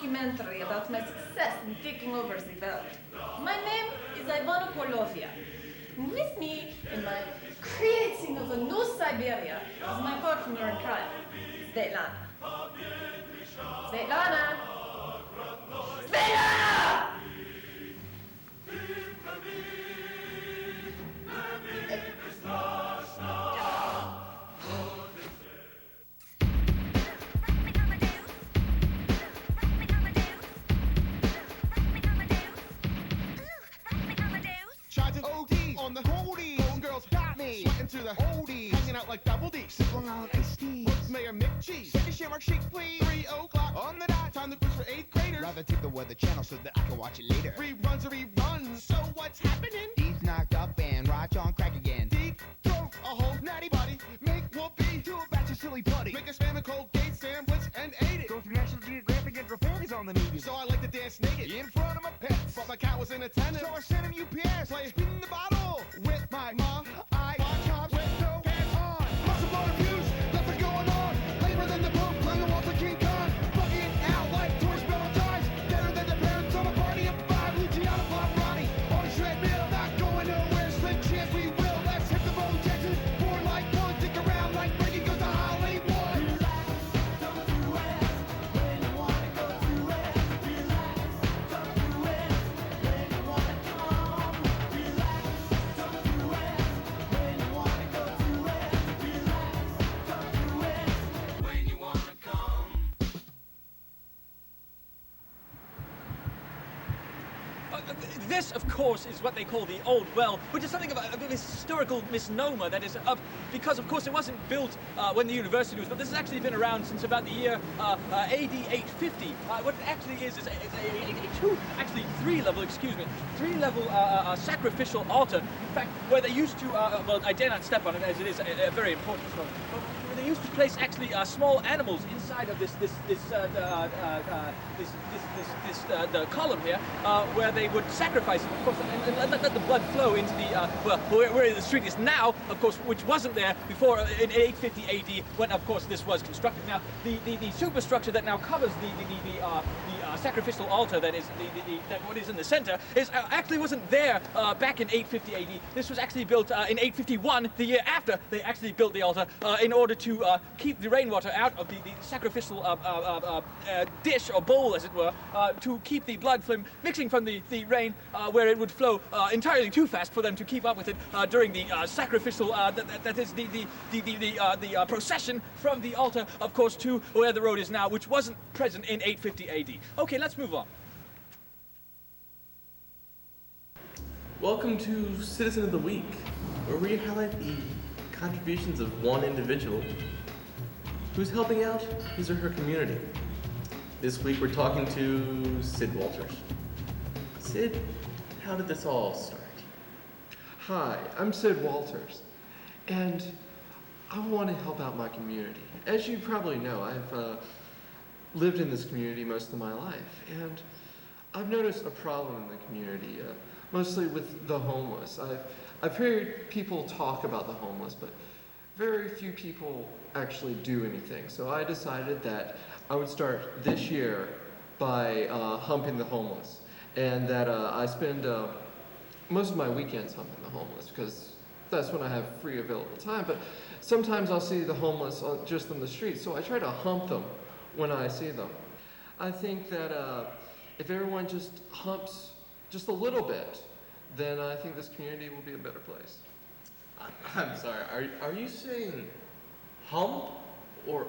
documentary about my success in taking over the world. My name is Ivana Polovia. With me in my creating of a new Siberia is my partner in crime, Svetlana. Svetlana! Svetlana! Tried to OD on the holdie. Golden girls got me. Sweating to the holdie. Hanging out like double D. Sipping on iced tea. What's Mayor McCheese? Take a shamrock shake, please. 3 o'clock on the dot. Time to quiz for 8th graders. Rather take the Weather Channel so that I can watch it later. Reruns are reruns. So what's happening? Deep knocked up and Raj on crack again. Deep throat, a whole natty body. Make whoopee. Do a batch of silly putty. Make a spam and Colgate sandwich and ate it. Go through National Geographic and Reporters on the news. So I like to dance naked in front of my pets. But my cat was in attendance. So I sent him UPS. Play spin the bottle with my mom. I watch cops with no pants on. Lots of motor views. Nothing going on. Lamer than the Pope. Playing Walter King Kong. Fucking out like toy spell ties. Better than the parents on a party of 5. Luciano Pavarotti on a treadmill. Not going nowhere. Slim chance we will. Let's hit the road, Jackson. Born like one. Dick around like Brady goes to Hollywood. This, of course, is what they call the Old Well, which is something of a historical misnomer. That is, because, of course, it wasn't built when the university was built. This has actually been around since about the year AD 850. What it actually is three-level sacrificial altar. In fact, where they used to, well, I dare not step on it as it is a very important stone. But they used to place actually small animals inside of the column here, where they would sacrifice it, of course, and let the blood flow into the where the street is now, of course, which wasn't there before in 850 AD, when, of course, this was constructed. Now, the superstructure that now covers the sacrificial altar, that is that what is in the center, is actually wasn't there back in 850 AD. This was actually built in 851, the year after they actually built the altar, in order to keep the rainwater out of the sacrificial dish or bowl, as it were, to keep the blood from mixing from the rain, where it would flow entirely too fast for them to keep up with it during the sacrificial, that is the procession from the altar, of course, to where the road is now, which wasn't present in 850 AD. Okay, let's move on. Welcome to Citizen of the Week, where we highlight the contributions of one individual who's helping out his or her community. This week we're talking to Sid Walters. Sid, how did this all start? Hi, I'm Sid Walters, and I want to help out my community. As you probably know, I've lived in this community most of my life, and I've noticed a problem in the community, mostly with the homeless. I've heard people talk about the homeless, but very few people actually do anything. So I decided that I would start this year by humping the homeless, and that I spend most of my weekends humping the homeless, because that's when I have free available time. But sometimes I'll see the homeless just on the street, so I try to hump them when I see them. I think that if everyone just humps just a little bit, then I think this community will be a better place. I'm sorry, are you saying hump or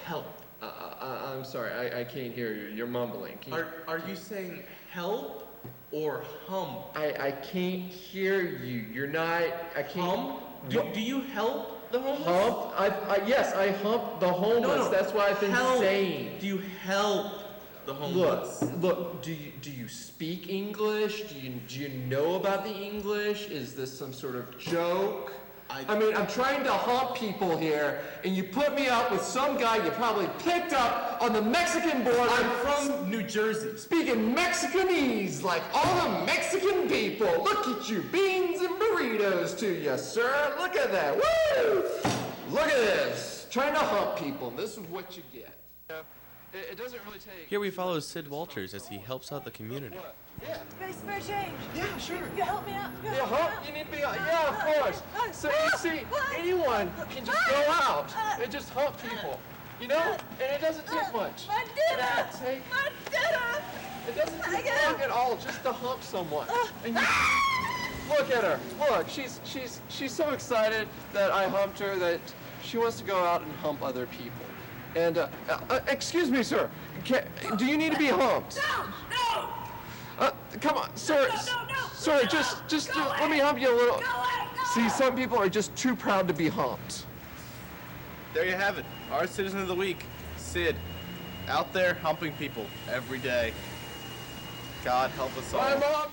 help? I'm sorry, I can't hear you. You're mumbling. Are you saying help or hump? I can't hear you. You're not. I can't. Hump? Do you help the homeless? Hump? Yes, I hump the homeless. No. That's what I've been saying. Do you help the homeless? Look. Do you speak English? Do you know about the English? Is this some sort of joke? I mean, I'm trying to hump people here, and you put me up with some guy you probably picked up on the Mexican border. I'm from New Jersey. Speaking Mexicanese, like all the Mexican people. Look at you, beans and burritos to you, sir. Look at that, woo! Look at this, trying to hump people, and this is what you get. It doesn't really take... Here we follow Sid Walters as he helps out the community. Hey, spare change. Yeah, sure. You help me out. You need to be... Yeah, of course. So you see, anyone can just go out and just hump people. You know? And it doesn't take much. My dinner! It doesn't take long at all just to hump someone. And you... Look at her. Look, she's so excited that I humped her that she wants to go out and hump other people. And, excuse me, sir. Do you need to be humped? No! Come on, sir. Sir, just let me hump you a little. See, some people are just too proud to be humped. There you have it. Our Citizen of the Week, Sid. Out there humping people every day. God help us all. Bye, Mom.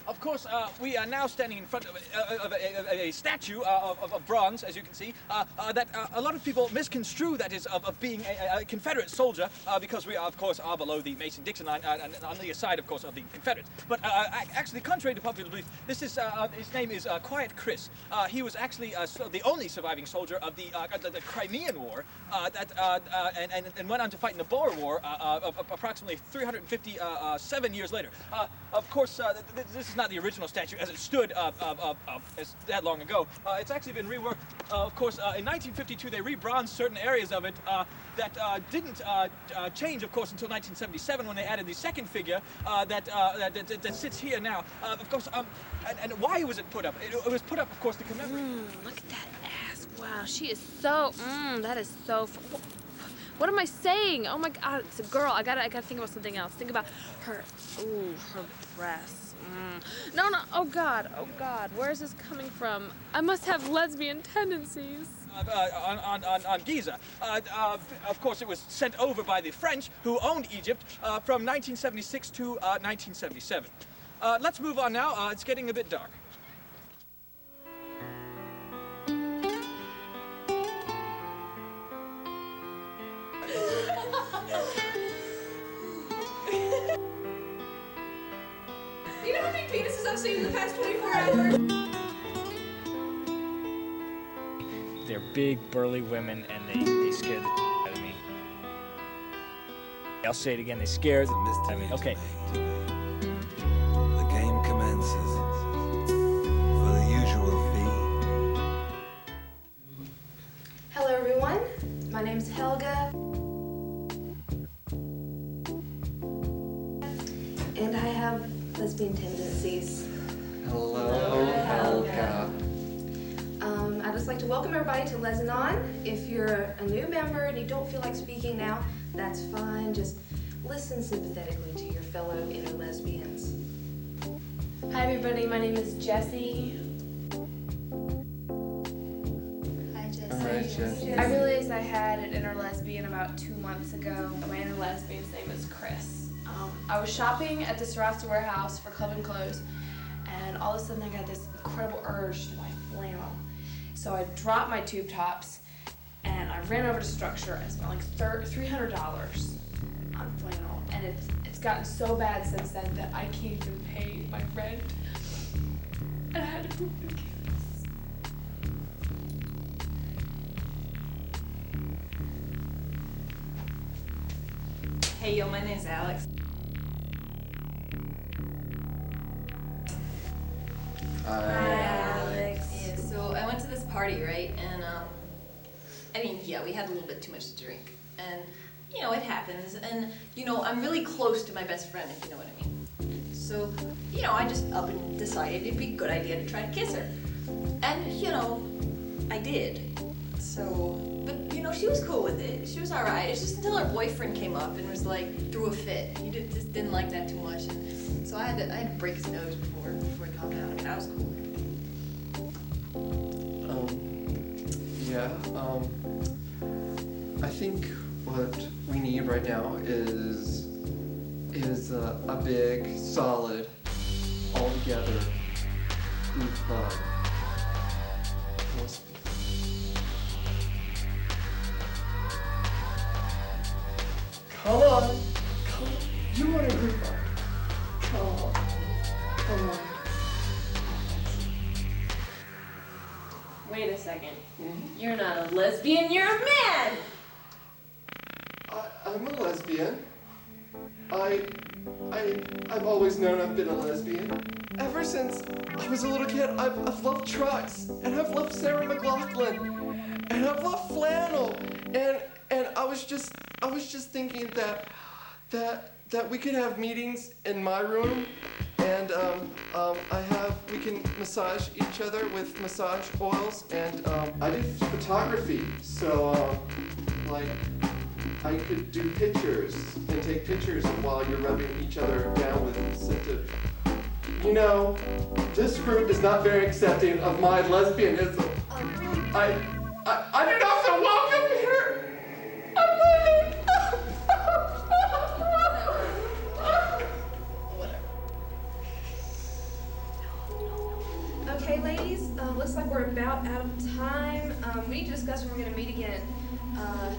Of course, we are now standing in front of a statue of bronze, as you can see, that a lot of people misconstrue, that is, of being a Confederate soldier, because we, of course, are below the Mason-Dixon line, and on the side, of course, of the Confederates. But actually, contrary to popular belief, this is, his name is Quiet Chris. He was actually the only surviving soldier of the Crimean War, and went on to fight in the Boer War approximately 357 years later. Of course, this is not the original statue as it stood as that long ago. It's actually been reworked. Of course, in 1952 they rebronzed certain areas of it that didn't change, of course, until 1977 when they added the second figure that sits here now. Of course, and why was it put up? It was put up, of course, to commemorate. Look at that ass. Wow, she is so. That is so. What am I saying? Oh my God, it's a girl. I gotta think about something else. Think about her. Ooh, her breasts. No. Oh God. Where is this coming from? I must have lesbian tendencies. On Giza. Of course, it was sent over by the French, who owned Egypt, from 1976 to 1977. Let's move on now. It's getting a bit dark. You know how many penises I've seen in the past 24 hours? They're big, burly women, and they scare the out of me. I'll say it again, they scare the out of me. Okay. The game commences for the usual fee. Hello, everyone. My name's Helga. And I have lesbian tendencies. Hello, Helga. I'd just like to welcome everybody to Lesanon. If you're a new member and you don't feel like speaking now, that's fine. Just listen sympathetically to your fellow inner lesbians. Hi, everybody. My name is Jessie. Hi, Jessie. All right, Jessie. I realized I had an inner lesbian about 2 months ago. My inner lesbian's name is Chris. I was shopping at the Sarasta warehouse for club and clothes, and all of a sudden I got this incredible urge to buy flannel. So I dropped my tube tops, and I ran over to Structure. I spent like $300 on flannel, and it's gotten so bad since then that I can't even pay my rent. And I had to poop in campus. Hey, yo, my name's Alex. Alex. Yeah, so I went to this party, right? And, I mean, yeah, we had a little bit too much to drink. And, you know, it happens. And, you know, I'm really close to my best friend, if you know what I mean. So, you know, I just up and decided it'd be a good idea to try to kiss her. And, you know, I did. So, but, you know, she was cool with it. She was all right. It's just until her boyfriend came up and was like, threw a fit. He just didn't like that too much. And so I had to break his nose before he calmed down. I mean, I was cool. I think what we need right now is a big, solid, all-together group hug. Come on. You want a group hug? Come on. Wait a second. You're not a lesbian, you're a man! I'm a lesbian. I've always known I've been a lesbian. Ever since I was a little kid, I've loved trucks, and I've loved Sarah McLachlan, and I've loved flannel, and I was just thinking that we could have meetings in my room, and we can massage each other with massage oils, and I do photography, so like I could do pictures and take pictures while you're rubbing each other down with scented. You know, this group is not very accepting of my lesbianism. I do not feel welcome here. I'm leaving. Okay, ladies, looks like we're about out of time. We need to discuss when we're going to meet again.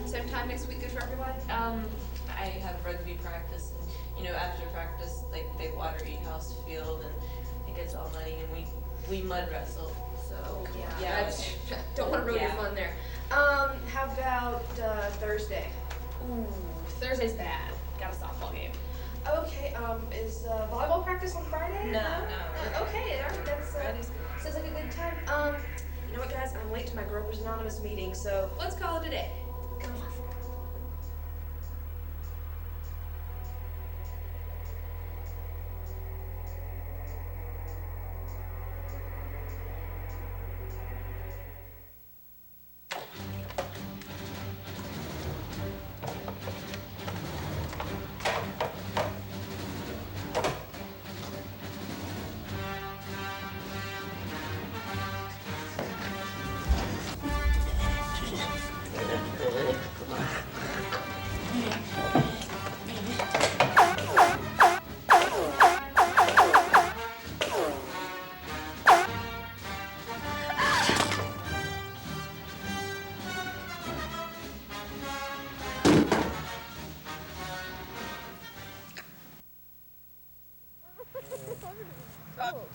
Same time next week, good for everybody? I have rugby practice, and you know, after practice, like they water each house field, and it gets all muddy, and we mud wrestle. So yeah, don't want to ruin your fun there. How about Thursday? Ooh, Thursday's bad. Got a softball game. Okay, is volleyball practice on Friday? No. Okay, all right, that sounds like a good time. You know what, guys? I'm late to my Gropers Anonymous meeting, so let's call it a day. Come on.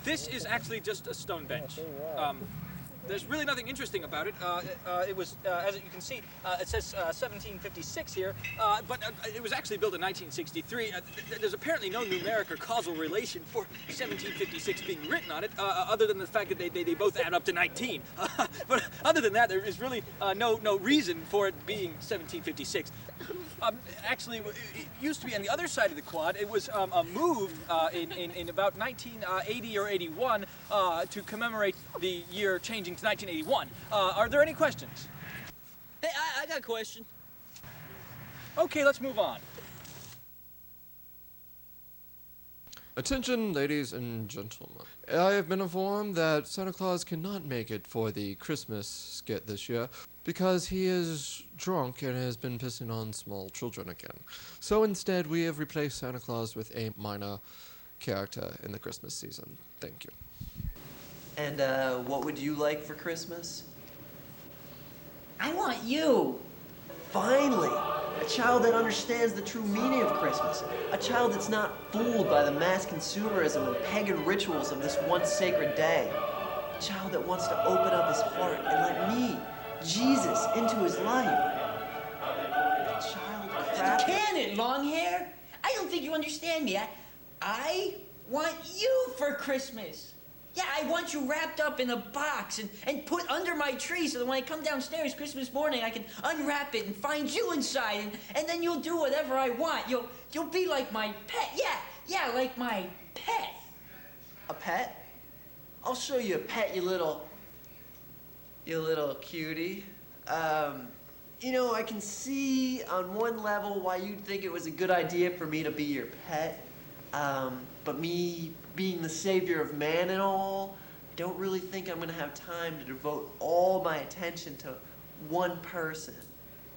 This is actually just a stone bench. There's really nothing interesting about it. It was, as you can see, it says 1756 here, but it was actually built in 1963. There's apparently no numeric or causal relation for 1756 being written on it, other than the fact that they both add up to 19. But other than that, there is really no reason for it being 1756. Actually, it used to be on the other side of the quad. It was moved in about 1980 or 81 to commemorate the year changing to 1981. Are there any questions? Hey, I got a question. Okay, let's move on. Attention, ladies and gentlemen. I have been informed that Santa Claus cannot make it for the Christmas skit this year because he is drunk and has been pissing on small children again. So instead, we have replaced Santa Claus with a minor character in the Christmas season. Thank you. And what would you like for Christmas? I want you. Finally! A child that understands the true meaning of Christmas. A child that's not fooled by the mass consumerism and pagan rituals of this once sacred day. A child that wants to open up his heart and let me, Jesus, into his life. A child crafted... Cannon, long hair? I don't think you understand me. I want you for Christmas. Yeah, I want you wrapped up in a box and put under my tree so that when I come downstairs Christmas morning, I can unwrap it and find you inside, and then you'll do whatever I want. You'll be like my pet. Yeah, like my pet. A pet? I'll show you a pet, you little cutie. You know, I can see on one level why you'd think it was a good idea for me to be your pet. But me being the savior of man and all, I don't really think I'm gonna have time to devote all my attention to one person.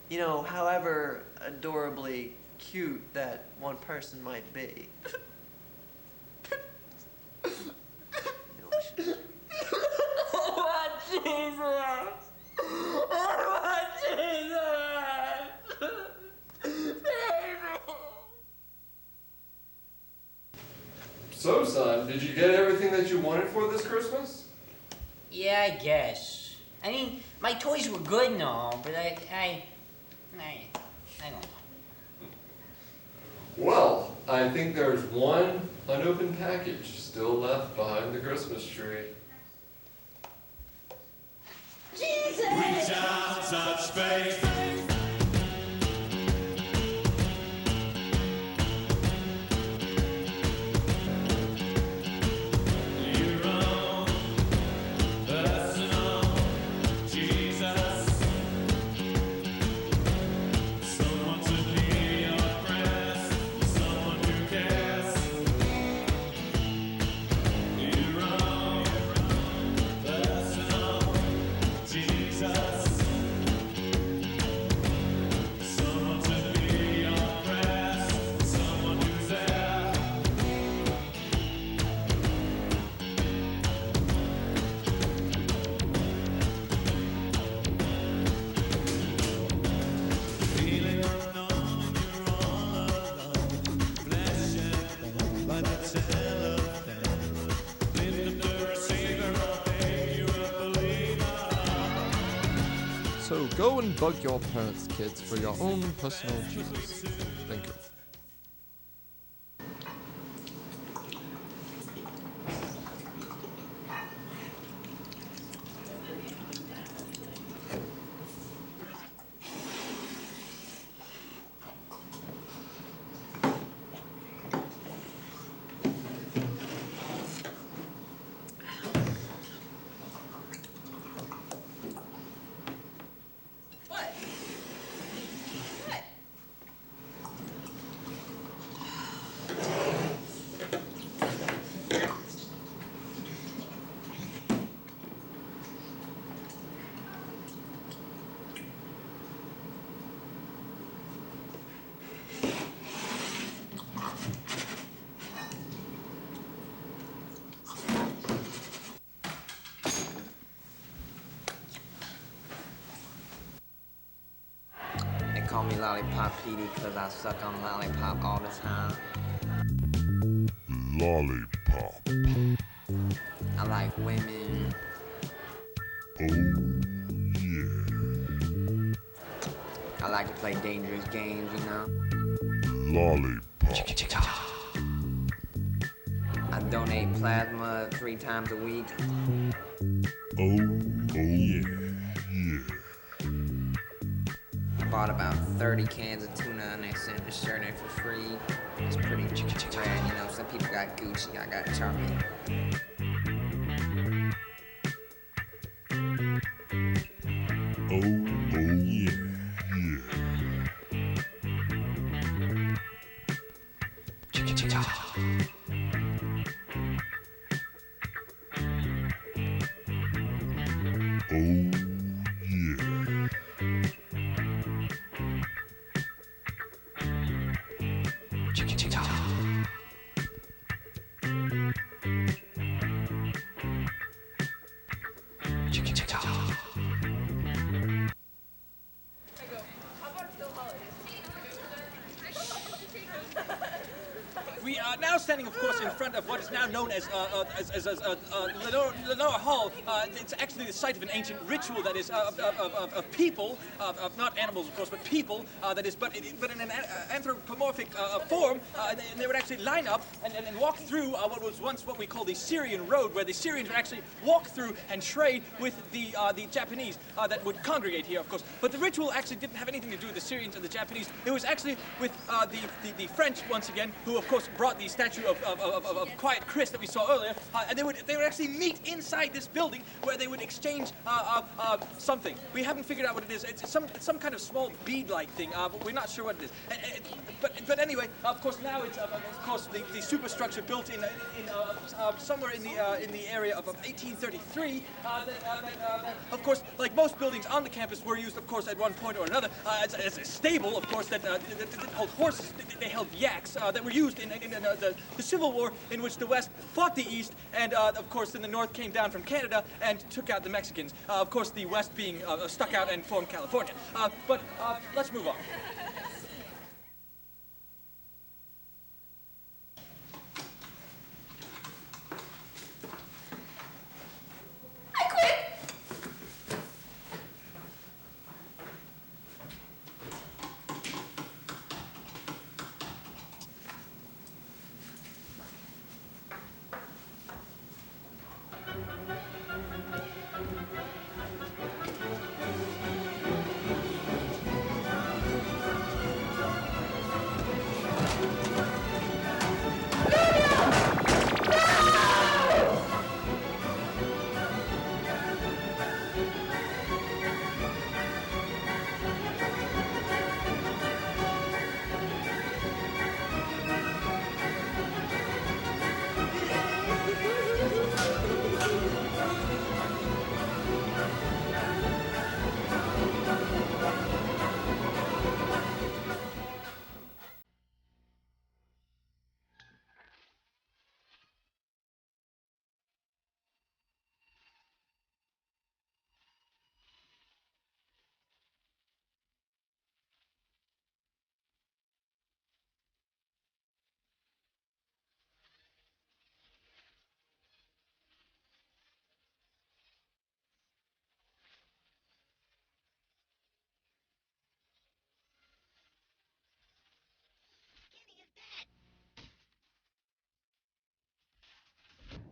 You know, however adorably cute that one person might be. Oh, Jesus! Oh, Jesus! So, son, did you get everything that you wanted for this Christmas? Yeah, I guess. I mean, my toys were good and all, but I don't know. Well, I think there's one unopened package still left behind the Christmas tree. Jesus! Reach out, touch faith. So go and bug your parents, kids, for your own personal Jesus. Thank you. Call me Lollipop Petey because I suck on lollipop all the time. Lollipop. I like women. Oh, yeah. I like to play dangerous games, you know? Lollipop. I donate plasma 3 times a week. Oh, yeah. Bought about 30 cans of tuna and they sent the shirt in for free. It's pretty rad, you know. Some people got Gucci, I got Charlie. Oh, yeah. We are now standing, of course, in front of what is now known as Lenore Hall. It's actually the site of an ancient ritual that is of people, not animals, of course, but people, that is, but in an anthropomorphic form. And they would actually line up and walk through what was once what we call the Syrian Road, where the Syrians would actually walk through and trade with the Japanese that would congregate here, of course. But the ritual actually didn't have anything to do with the Syrians and the Japanese. It was actually with the French, once again, who, of course, brought the statue of Quiet Chris that we saw earlier, and they would actually meet inside this building where they would exchange something. We haven't figured out what it is. It's some kind of small bead-like thing, but we're not sure what it is. But anyway, of course, now it's of course the superstructure built in somewhere in the area of 1833. Of course, like most buildings on the campus, were used, of course, at one point or another as a stable, of course, that held horses. They held yaks that were used in the Civil War, in which the West fought the East, and of course, then the North came down from Canada and took out the Mexicans. Of course, the West being stuck out and formed California. But let's move on.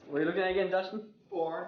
What are you looking at again, Dustin? Born.